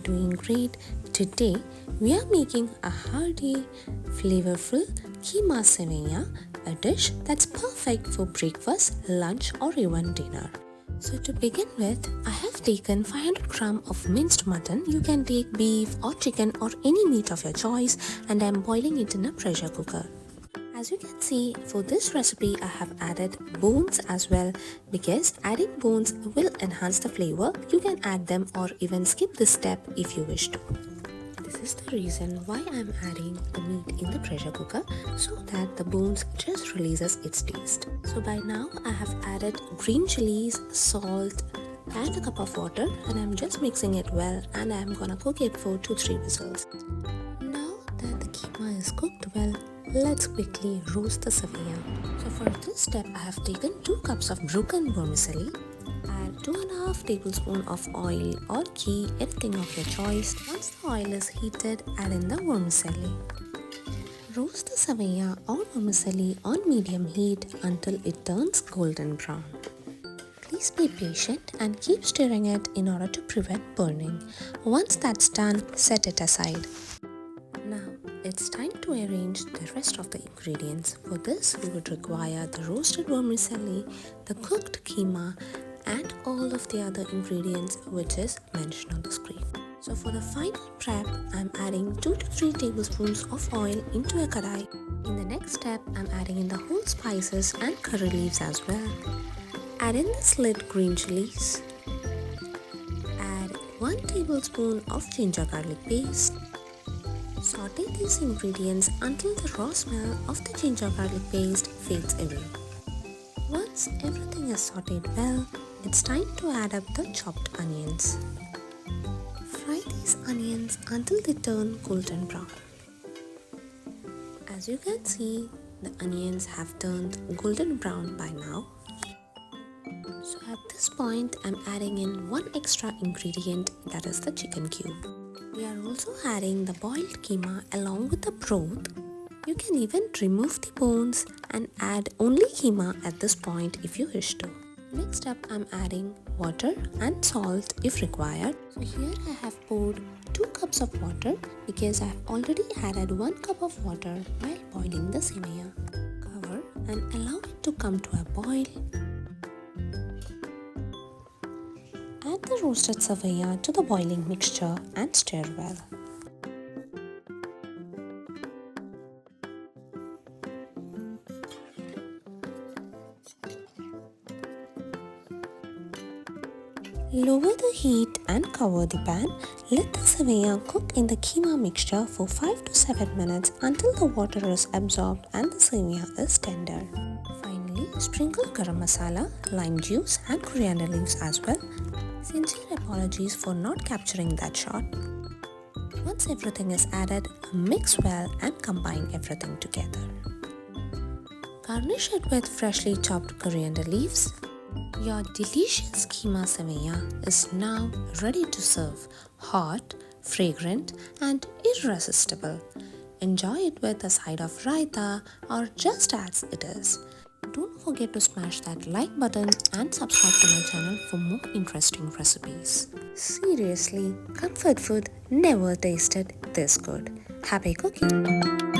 doing great. Today we are making a hearty, flavorful Keema Seviyan, a dish that's perfect for breakfast, lunch or even dinner. So to begin with, I have taken 500 gram of minced mutton. You can take beef or chicken or any meat of your choice, and I am boiling it in a pressure cooker. As you can see, for this recipe I have added bones as well, because adding bones will enhance the flavor. You can add them or even skip this step if you wish to. This is the reason why I am adding the meat in the pressure cooker, so that the bones just releases its taste. So by now I have added green chillies, salt and a cup of water, and I am just mixing it well, and I am gonna cook it for 2-3 whistles. Now that the keema is cooked well, let's quickly roast the seviyan. So for this step I have taken 2 cups of broken vermicelli. Add 2.5 tablespoons of oil or ghee, anything of your choice. Once the oil is heated, add in the vermicelli. Roast the seviyan or vermicelli on medium heat until it turns golden brown. Please be patient and keep stirring it in order to prevent burning. Once that's done, set it aside. Now it's time to arrange the rest of the ingredients. For this we would require the roasted vermicelli, the cooked keema and all of the other ingredients which is mentioned on the screen. So for the final prep, I'm adding 2 to 3 tablespoons of oil into a kadai. In the next step, I'm adding in the whole spices and curry leaves as well. Add in the slit green chilies. Add 1 tablespoon of ginger garlic paste. Saute these ingredients until the raw smell of the ginger garlic paste fades away. Once everything is sauteed well, it's time to add up the chopped onions. Fry these onions until they turn golden brown. As you can see, the onions have turned golden brown by now. So at this point, I'm adding in 1 extra ingredient, that is the chicken cube. We are also adding the boiled keema along with the broth. You can even remove the bones and add only keema at this point if you wish to. Next up, I'm adding water and salt if required. So here I have poured 2 cups of water because I have already added 1 cup of water while boiling the seviyan. Cover and allow it to come to a boil. Add the roasted seviyan to the boiling mixture and stir well. Lower the heat and cover the pan. Let the seviyan cook in the keema mixture for 5 to 7 minutes until the water is absorbed and the seviyan is tender. Finally, sprinkle garam masala, lime juice and coriander leaves as well. Sincere apologies for not capturing that shot. Once everything is added, mix well and combine everything together. Garnish it with freshly chopped coriander leaves. Your delicious keema seviyan is now ready to serve, hot, fragrant and irresistible. Enjoy it with a side of raita or just as it is. Don't forget to smash that like button and subscribe to my channel for more interesting recipes. Seriously, comfort food never tasted this good. Happy cooking!